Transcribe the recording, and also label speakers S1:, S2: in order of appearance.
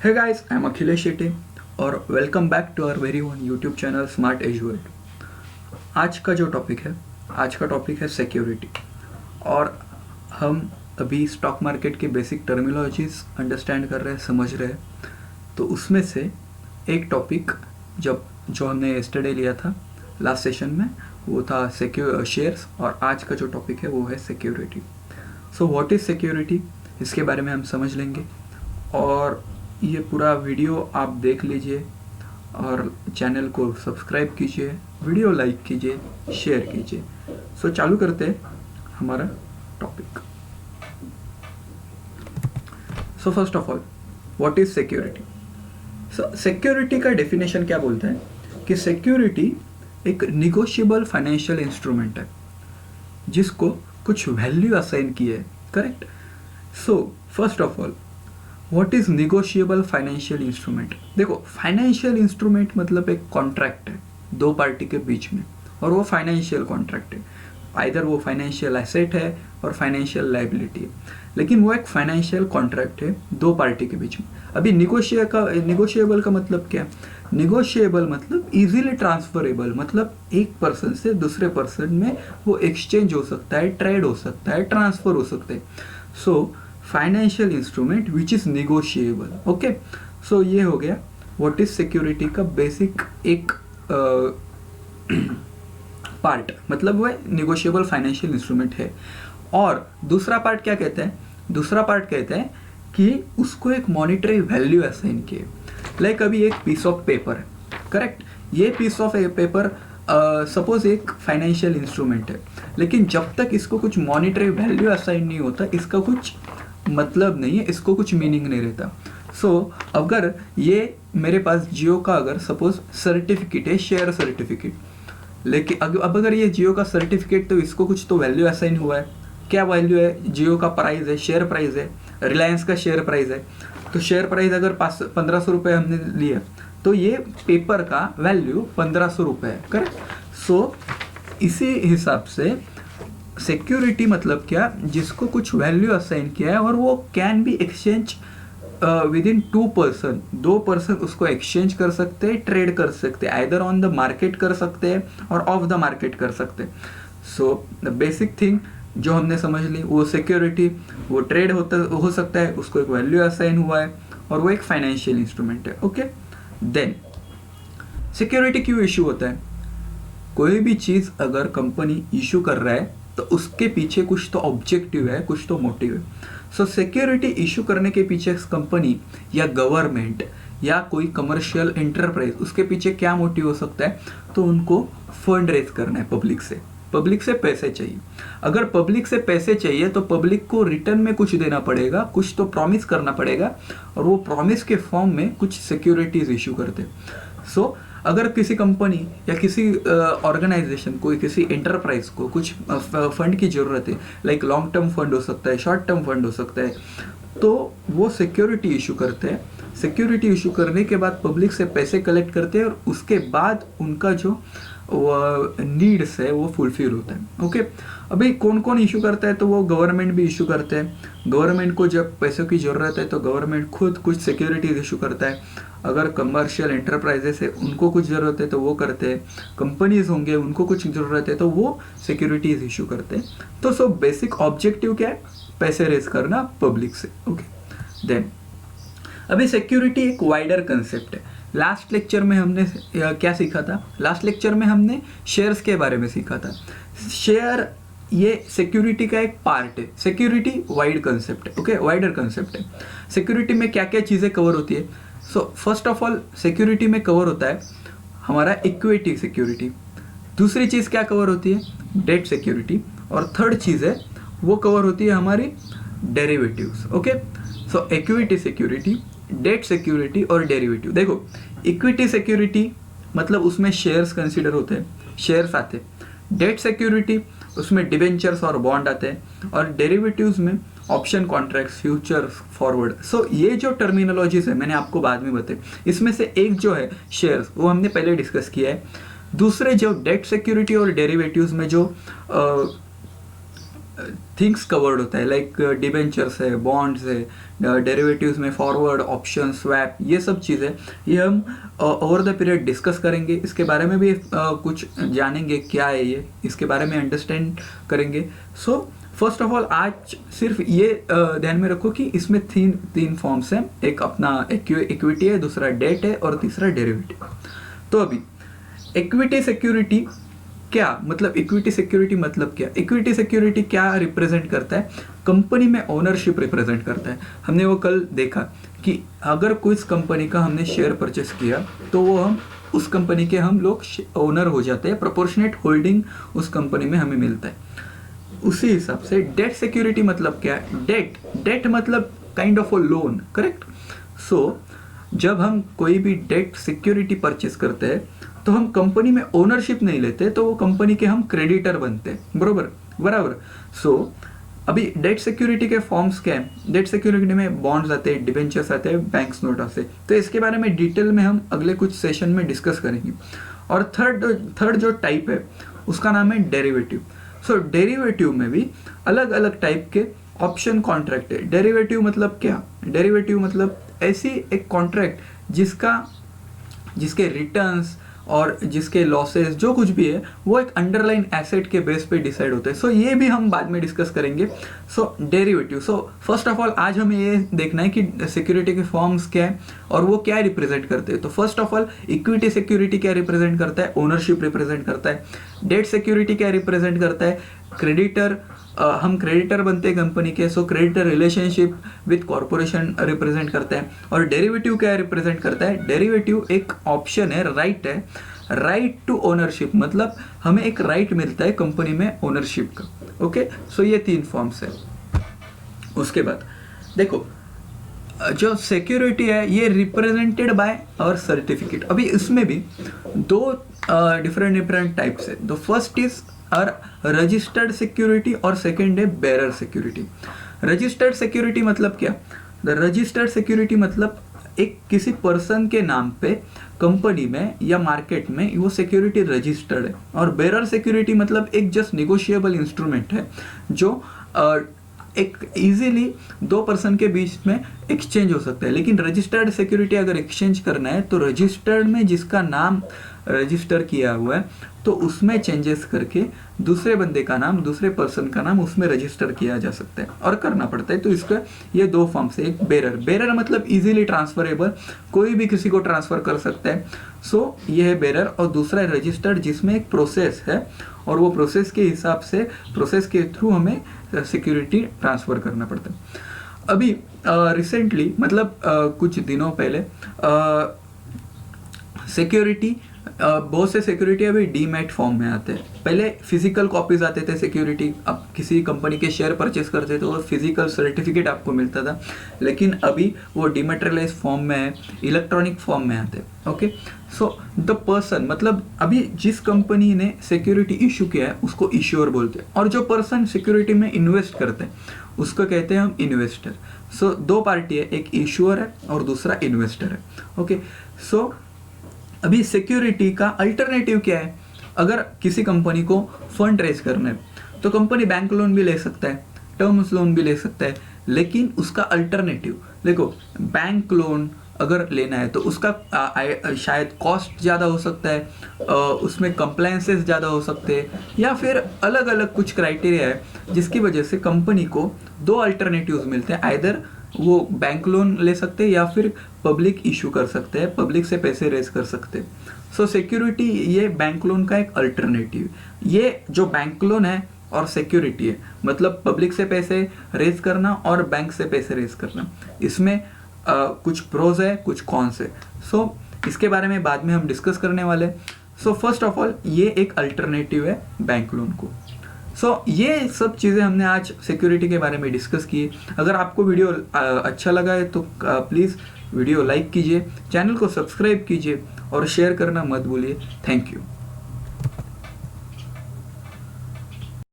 S1: Hey guys, I'm Akhilesh Shetty और welcome back to our very own YouTube channel Smart Edge World. आज का topic है security. और हम अभी स्टॉक मार्केट के बेसिक टर्मिनोलॉजीज अंडरस्टैंड कर रहे हैं, समझ रहे हैं। तो उसमें से एक टॉपिक जो हमने यस्टरडे लिया था लास्ट सेशन में, वो था शेयर्स, और आज का जो टॉपिक है वो है security. So what is security, इसके बारे में हम समझ लेंगे। और ये पूरा वीडियो आप देख लीजिए और चैनल को सब्सक्राइब कीजिए, वीडियो लाइक कीजिए, शेयर कीजिए। सो चालू करते हैं हमारा topic. So first of all, what is security? So security का डेफिनेशन क्या बोलता है कि सिक्योरिटी एक निगोशिएबल फाइनेंशियल इंस्ट्रूमेंट है जिसको कुछ वैल्यू असाइन की है, correct? So first of all, what is negotiable financial instrument? देखो, फाइनेंशियल इंस्ट्रूमेंट मतलब एक कॉन्ट्रैक्ट है दो पार्टी के बीच में, और वो फाइनेंशियल कॉन्ट्रैक्ट है। आइदर वो फाइनेंशियल एसेट है और फाइनेंशियल लाइबिलिटी है, लेकिन वो एक फाइनेंशियल कॉन्ट्रैक्ट है दो पार्टी के बीच में। अभी निगोशिएबल का मतलब क्या है? निगोशिएबल मतलब इजीली ट्रांसफरेबल, मतलब एक पर्सन से दूसरे पर्सन में वो एक्सचेंज हो सकता है, ट्रेड हो सकता है, ट्रांसफर हो सकता है। So financial instrument which is negotiable. Okay, so ये हो गया व्हाट इज सिक्योरिटी का बेसिक एक पार्ट, मतलब वो निगोशिएबल फाइनेंशियल इंस्ट्रूमेंट है। और दूसरा पार्ट क्या कहता है? दूसरा पार्ट कहता है कि उसको एक मॉनिटरी वैल्यू असाइन किए। लाइक अभी एक पीस ऑफ पेपर है, करेक्ट? ये पीस ऑफ पेपर सपोज एक फाइनेंशियल इंस्ट्रूमेंट है, लेकिन जब तक इसको कुछ मॉनिटरी वैल्यू असाइन नहीं होता, इसका कुछ मतलब नहीं है, इसको कुछ मीनिंग नहीं रहता। सो अगर ये मेरे पास जियो का अगर सपोज सर्टिफिकेट है, शेयर सर्टिफिकेट, लेकिन अब अगर ये जियो का सर्टिफिकेट, तो इसको कुछ तो वैल्यू असाइन हुआ है। क्या वैल्यू है? जियो का प्राइस है, शेयर प्राइस है, रिलायंस का शेयर प्राइस है। तो शेयर प्राइस अगर 1500 रुपये हमने लिया, तो ये पेपर का वैल्यू 1500 रुपये है, करेक्ट? सो इसी हिसाब से सिक्योरिटी मतलब क्या? जिसको कुछ वैल्यू असाइन किया है और वो can be exchange with in दो पर्सन उसको एक्सचेंज कर सकते हैं, ट्रेड कर सकते हैं, आइदर ऑन द मार्केट कर सकते हैं और ऑफ द मार्केट कर सकते हैं। सो द बेसिक थिंग जो हमने समझ ली, वो सिक्योरिटी, वो ट्रेड हो सकता है, उसको एक वैल्यू असाइन हुआ है और वो एक फाइनेंशियल इंस्ट्रूमेंट है। ओके, देन सिक्योरिटी क्यों इशू होता है? कोई भी चीज़ अगर कंपनी इशू कर रहा है तो उसके पीछे कुछ तो ऑब्जेक्टिव है, कुछ तो मोटिव है। सो सिक्योरिटी इशू करने के पीछे कंपनी या गवर्नमेंट या कोई कमर्शियल एंटरप्राइज, उसके पीछे क्या मोटिव हो सकता है? तो उनको फंड रेज करना है पब्लिक से पैसे चाहिए। अगर पब्लिक से पैसे चाहिए तो पब्लिक को रिटर्न में कुछ देना पड़ेगा, कुछ तो प्रॉमिस करना पड़ेगा, और वो प्रॉमिस के फॉर्म में कुछ सिक्योरिटीज इशू करते हैं। सो अगर किसी कंपनी या किसी ऑर्गेनाइजेशन को, किसी एंटरप्राइज को कुछ फंड की ज़रूरत है, लाइक लॉन्ग टर्म फंड हो सकता है, शॉर्ट टर्म फंड हो सकता है, तो वो सिक्योरिटी इशू करते हैं। सिक्योरिटी इशू करने के बाद पब्लिक से पैसे कलेक्ट करते हैं और उसके बाद उनका जो नीड्स है वो फुलफिल होता है। ओके, अभी कौन कौन इशू करता है? तो वो गवर्नमेंट भी इशू करते हैं। गवर्नमेंट को जब पैसों की ज़रूरत है तो गवर्नमेंट खुद कुछ सिक्योरिटीज इशू करता है। अगर कमर्शियल एंटरप्राइजेस है, उनको कुछ ज़रूरत है तो वो करते हैं। कंपनीज होंगे, उनको कुछ ज़रूरत है तो वो सिक्योरिटीज इशू करते हैं। तो सो बेसिक ऑब्जेक्टिव क्या है? पैसे रेज करना पब्लिक से। ओके, देन अभी सिक्योरिटी एक वाइडर कंसेप्ट है। लास्ट लेक्चर में हमने क्या सीखा था? लास्ट लेक्चर में हमने शेयर्स के बारे में सीखा था। शेयर ये सिक्योरिटी का एक पार्ट है। सिक्योरिटी वाइड कंसेप्ट है, ओके, वाइडर कंसेप्ट है। सिक्योरिटी में क्या क्या चीज़ें कवर होती है? सो फर्स्ट ऑफ ऑल, सिक्योरिटी में कवर होता है हमारा इक्विटी सिक्योरिटी। दूसरी चीज़ क्या कवर होती है? Debt security. और थर्ड चीज़ है वो कवर होती है हमारी डेरिवेटिव्स। ओके, सो इक्विटी सिक्योरिटी, डेट सिक्योरिटी और डेरिवेटिव। देखो, इक्विटी सिक्योरिटी मतलब उसमें शेयर्स कंसीडर होते हैं, शेयर्स आते हैं। डेट सिक्योरिटी उसमें डिबेंचर्स और बॉन्ड आते हैं, और डेरिवेटिव्स में ऑप्शन कॉन्ट्रैक्ट्स, फ्यूचर्स, फॉरवर्ड। सो ये जो टर्मिनोलॉजीज है मैंने आपको बाद में बताई। इसमें से एक जो है शेयर्स, वो हमने पहले डिस्कस किया है। दूसरे जो डेट सिक्योरिटी और डेरिवेटिव्स में जो थिंग्स कवर्ड होता है, लाइक डिबेंचर्स है, बॉन्ड्स है, डेरिवेटिव्स में फॉरवर्ड, ऑप्शन, स्वैप, ये सब चीज़ें ये हम ओवर द पीरियड डिस्कस करेंगे। इसके बारे में भी कुछ जानेंगे क्या है ये, इसके बारे में अंडरस्टैंड करेंगे। सो फर्स्ट ऑफ ऑल आज सिर्फ ये ध्यान में रखो कि इसमें तीन फॉर्म्स हैं, एक अपना इक्विटी है, दूसरा डेट है और तीसरा डेरिवेटिव। तो अभी इक्विटी सिक्योरिटी क्या मतलब, इक्विटी सिक्योरिटी मतलब क्या, इक्विटी सिक्योरिटी क्या रिप्रेजेंट करता है, कंपनी में ओनरशिप रिप्रेजेंट करता है। हमने वो कल देखा कि अगर कोई कंपनी का हमने शेयर परचेस किया तो वो हम उस कंपनी के हम लोग ओनर हो जाते हैं, प्रोपोर्शनेट होल्डिंग उस कंपनी में हमें मिलता है। उसी हिसाब से डेट सिक्योरिटी मतलब क्या है, डेट मतलब kind of a loan, correct. So जब हम कोई भी डेट सिक्योरिटी परचेस करते हैं तो हम कंपनी में ओनरशिप नहीं लेते, तो वो कंपनी के हम क्रेडिटर बनते हैं, बराबर। सो अभी डेट सिक्योरिटी के फॉर्म्स क्या है, डेट सिक्योरिटी में बॉन्ड्स आते हैं, डिबेंचर्स आते हैं, बैंक्स नोट आते हैं। तो इसके बारे में डिटेल में हम अगले कुछ सेशन में डिस्कस करेंगे। और थर्ड जो टाइप है उसका नाम है डेरिवेटिव। सो डेरिवेटिव में भी अलग अलग टाइप के ऑप्शन कॉन्ट्रैक्ट है। डेरिवेटिव मतलब क्या, डेरिवेटिव मतलब ऐसी एक कॉन्ट्रैक्ट जिसके रिटर्न्स और जिसके लॉसेस जो कुछ भी है वो एक अंडरलाइन एसेट के बेस पे डिसाइड होते हैं। सो ये भी हम बाद में डिस्कस करेंगे। So derivative, so first of all आज हमें ये देखना है कि सिक्योरिटी के फॉर्म्स क्या है और वो क्या रिप्रेजेंट करते हैं। तो first of all equity security क्या रिप्रेजेंट करता है, ओनरशिप रिप्रेजेंट करता है। डेट सिक्योरिटी क्या रिप्रेजेंट करता है, क्रेडिटर, हम क्रेडिटर बनते हैं कंपनी के, so creditor relationship with corporation represent करता है। और डेरिवेटिव क्या रिप्रेजेंट करता है, डेरिवेटिव एक ऑप्शन है, राइट टू ओनरशिप, मतलब हमें एक राइट मिलता है कंपनी में ओनरशिप का। ओके, सो ये तीन फॉर्म्स है। उसके बाद देखो जो सिक्योरिटी है ये रिप्रेजेंटेड बाय आवर सर्टिफिकेट। अभी इसमें भी दो डिफरेंट टाइप्स है। द फर्स्ट इज और रजिस्टर्ड सिक्योरिटी और सेकेंड है बेरर सिक्योरिटी। रजिस्टर्ड सिक्योरिटी मतलब क्या, द रजिस्टर्ड सिक्योरिटी मतलब एक किसी पर्सन के नाम पे कंपनी में या मार्केट में वो सिक्योरिटी रजिस्टर्ड है। और बेरर सिक्योरिटी मतलब एक जस्ट निगोशिएबल इंस्ट्रूमेंट है जो एक इजीली दो पर्सन के बीच में एक्सचेंज हो सकता है। लेकिन रजिस्टर्ड सिक्योरिटी अगर एक्सचेंज करना है तो रजिस्टर्ड में जिसका नाम रजिस्टर किया हुआ है तो उसमें चेंजेस करके दूसरे बंदे का नाम, दूसरे पर्सन का नाम उसमें रजिस्टर किया जा सकता है और करना पड़ता है। तो इसका ये दो फॉर्म से, एक बेरर मतलब इजीली ट्रांसफरेबल, कोई भी किसी को ट्रांसफर कर सकता है। सो ये है बेरर। और दूसरा है रजिस्टर्ड जिसमें एक प्रोसेस है और वो प्रोसेस के हिसाब से, प्रोसेस के थ्रू हमें सिक्योरिटी ट्रांसफर करना पड़ता है। अभी रिसेंटली मतलब कुछ दिनों पहले सिक्योरिटी, बहुत से सिक्योरिटी अभी डीमैट फॉर्म में आते हैं। पहले फिजिकल कॉपीज आते थे सिक्योरिटी, अब किसी कंपनी के शेयर परचेस करते थे तो फिजिकल सर्टिफिकेट आपको मिलता था, लेकिन अभी वो डिमेटेरियलाइज फॉर्म में है, इलेक्ट्रॉनिक फॉर्म में आते हैं। ओके, सो द पर्सन मतलब अभी जिस कंपनी ने सिक्योरिटी इशू किया है उसको इश्योर बोलते हैं, और जो पर्सन सिक्योरिटी में इन्वेस्ट करते हैं उसको कहते हैं हम इन्वेस्टर। सो दो पार्टी है, एक इश्यूअर है और दूसरा इन्वेस्टर है। ओके, सो अभी सिक्योरिटी का अल्टरनेटिव क्या है, अगर किसी कंपनी को फंड रेज करना है तो कंपनी बैंक लोन भी ले सकता है, टर्म्स लोन भी ले सकता है, लेकिन उसका अल्टरनेटिव देखो, बैंक लोन अगर लेना है तो उसका शायद कॉस्ट ज़्यादा हो सकता है, उसमें कंप्लायंसेस ज़्यादा हो सकते हैं, या फिर अलग अलग कुछ क्राइटेरिया है जिसकी वजह से कंपनी को दो अल्टरनेटिव्स मिलते हैं। आइदर वो बैंक लोन ले सकते हैं या फिर पब्लिक इशू कर सकते हैं, पब्लिक से पैसे रेज कर सकते हैं। सो सिक्योरिटी ये बैंक लोन का एक अल्टरनेटिव, ये जो बैंक लोन है और सिक्योरिटी है मतलब पब्लिक से पैसे रेज करना और बैंक से पैसे रेज करना, इसमें कुछ प्रोज है कुछ कॉन्स है। सो इसके बारे में बाद में हम डिस्कस करने वाले। सो फर्स्ट ऑफ ऑल ये एक अल्टरनेटिव है बैंक लोन को। सो ये सब चीज़ें हमने आज सिक्योरिटी के बारे में डिस्कस की। अगर आपको वीडियो अच्छा लगा है तो प्लीज़ वीडियो लाइक कीजिए, चैनल को सब्सक्राइब कीजिए और शेयर करना मत भूलिए। Thank you.